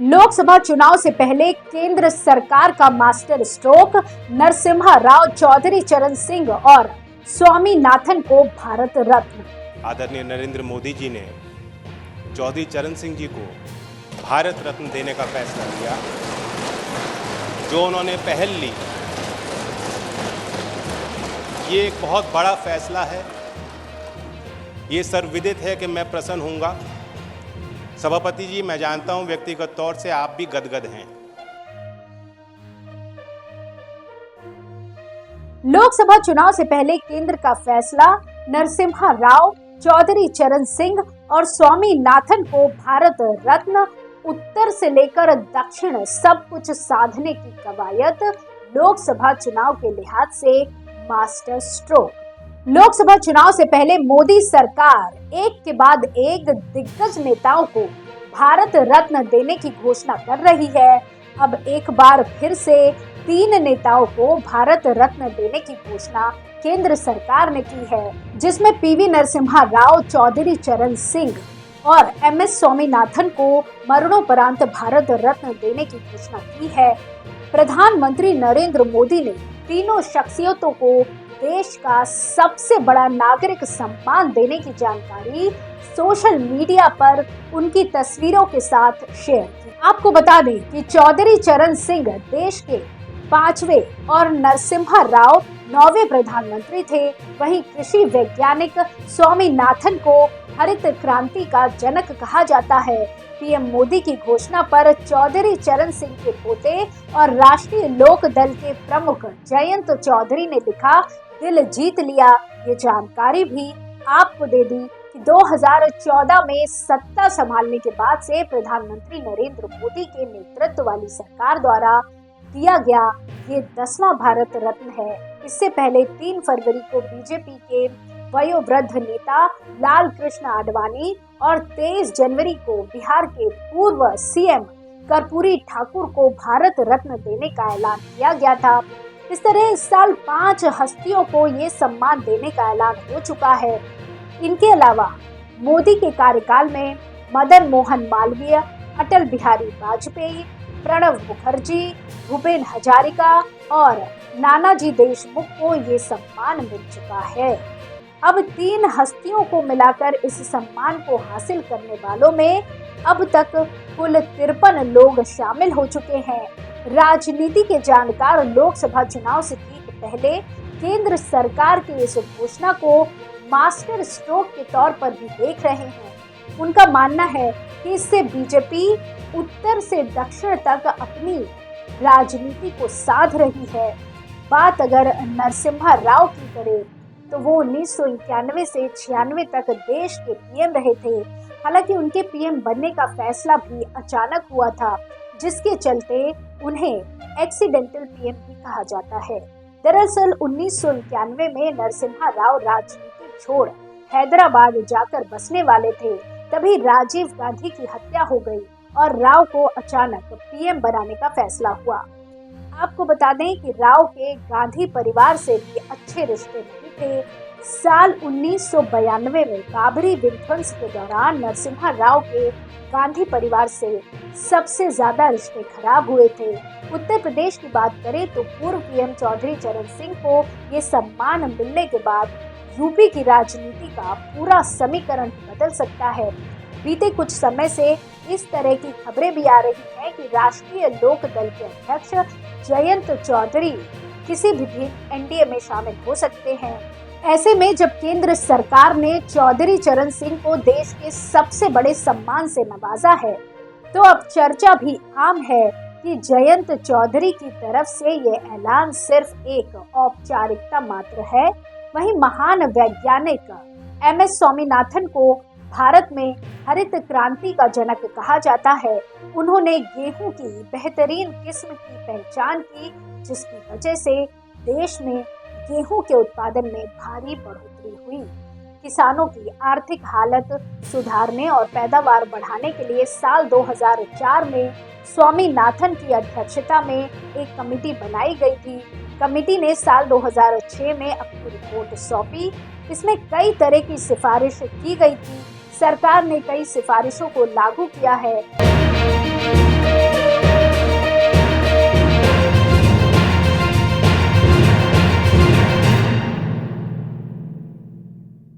लोकसभा चुनाव से पहले केंद्र सरकार का मास्टर स्ट्रोक, नरसिम्हा राव चौधरी चरण सिंह और स्वामीनाथन को भारत रत्न। आदरणीय नरेंद्र मोदी जी ने चौधरी चरण सिंह जी को भारत रत्न देने का फैसला किया। जो उन्होंने पहल ली, ये एक बहुत बड़ा फैसला है। ये सर्वविदित है कि मैं प्रसन्न हूँगा। सभापति जी, मैं जानता हूं व्यक्तिगत तौर से आप भी गदगद हैं। लोकसभा चुनाव से पहले केंद्र का फैसला, नरसिम्हा राव चौधरी चरण सिंह और स्वामीनाथन को भारत रत्न, उत्तर से लेकर दक्षिण सब कुछ साधने की कवायद, लोकसभा चुनाव के लिहाज से मास्टर स्ट्रोक। लोकसभा चुनाव से पहले मोदी सरकार एक के बाद एक दिग्गज नेताओं को भारत रत्न देने की घोषणा कर रही है। अब एक बार फिर से 3 नेताओं को भारत रत्न देने की घोषणा केंद्र सरकार ने की है, जिसमें पीवी नरसिम्हा राव चौधरी चरण सिंह और एमएस स्वामीनाथन को मरणोपरांत भारत रत्न देने की घोषणा की है। प्रधानमंत्री नरेंद्र मोदी ने तीनों शख्सियतों को देश का सबसे बड़ा नागरिक सम्मान देने की जानकारी सोशल मीडिया पर उनकी तस्वीरों के साथ शेयर की। आपको बता दें कि चौधरी चरण सिंह देश के 5वें और नरसिम्हा राव 9वें प्रधानमंत्री थे। वहीं कृषि वैज्ञानिक स्वामीनाथन को हरित क्रांति का जनक कहा जाता है। पीएम मोदी की घोषणा पर चौधरी चरण सिंह के पोते और राष्ट्रीय लोक दल के प्रमुख जयंत चौधरी ने लिखा, दिल जीत लिया। ये जानकारी भी आपको दे दी कि 2014 में सत्ता संभालने के बाद से प्रधानमंत्री नरेंद्र मोदी के नेतृत्व वाली सरकार द्वारा दिया गया ये 10वां भारत रत्न है। इससे पहले 3 फरवरी को बीजेपी के वयोवृद्ध नेता लाल कृष्ण आडवाणी और 23 जनवरी को बिहार के पूर्व सीएम कर्पूरी ठाकुर को भारत रत्न देने का ऐलान किया गया था। इस तरह इस साल 5 हस्तियों को ये सम्मान देने का ऐलान हो चुका है। इनके अलावा मोदी के कार्यकाल में मदन मोहन मालवीय, अटल बिहारी वाजपेयी, प्रणब मुखर्जी, भूपेन हजारिका और नानाजी देशमुख को ये सम्मान मिल चुका है। अब 3 हस्तियों को मिलाकर इस सम्मान को हासिल करने वालों में अब तक कुल 53 लोग शामिल हो चुके हैं। राजनीति के जानकार लोकसभा चुनाव से ठीक पहले केंद्र सरकार की इस घोषणा को मास्टर स्ट्रोक के तौर पर भी देख रहे हैं। उनका मानना है कि इससे बीजेपी उत्तर से दक्षिण तक अपनी राजनीति को साध रही है। बात अगर नरसिम्हा राव की करें तो वो 1991 से 96 तक देश के पीएम रहे थे। हालांकि उनके पीएम बनने का फैसला भी अचानक हुआ था, जिसके चलते उन्हें एक्सीडेंटल पीएम भी कहा जाता है। दरअसल 1991 में नरसिम्हा राव राजनीति छोड़ हैदराबाद जाकर बसने वाले थे। तभी राजीव गांधी की हत्या हो गई और राव को अचानक पीएम बनाने का फैसला हुआ। आपको बता दें कि राव के गांधी परिवार से भी अच्छे रिश्ते नहीं थे। साल 1992 में बाबरी विध्वंस के दौरान नरसिम्हा राव के गांधी परिवार से सबसे ज्यादा रिश्ते खराब हुए थे। उत्तर प्रदेश की बात करें तो पूर्व पीएम चौधरी चरण सिंह को ये सम्मान मिलने के बाद यूपी की राजनीति का पूरा समीकरण बदल सकता है। बीते कुछ समय से इस तरह की खबरें भी आ रही हैं कि राष्ट्रीय लोक दल के अध्यक्ष जयंत चौधरी किसी भी दिन एनडीए में शामिल हो सकते हैं। ऐसे में जब केंद्र सरकार ने चौधरी चरण सिंह को देश के सबसे बड़े सम्मान से नवाजा है, तो अब चर्चा भी आम है कि जयंत चौधरी की तरफ से ये ऐलान सिर्फ एक औपचारिकता मात्र है। वहीं महान वैज्ञानिक एमएस स्वामीनाथन को भारत में हरित क्रांति का जनक कहा जाता है। उन्होंने गेहूं की बेहतरीन किस्म की पहचान की, जिसकी वजह से देश में गेहूं के उत्पादन में भारी बढ़ोतरी हुई। किसानों की आर्थिक हालत सुधारने और पैदावार बढ़ाने के लिए साल 2004 में स्वामीनाथन की अध्यक्षता में एक कमेटी बनाई गई थी। कमेटी ने साल 2006 में अपनी रिपोर्ट सौंपी। इसमें कई तरह की सिफारिश की गई थी। सरकार ने कई सिफारिशों को लागू किया है।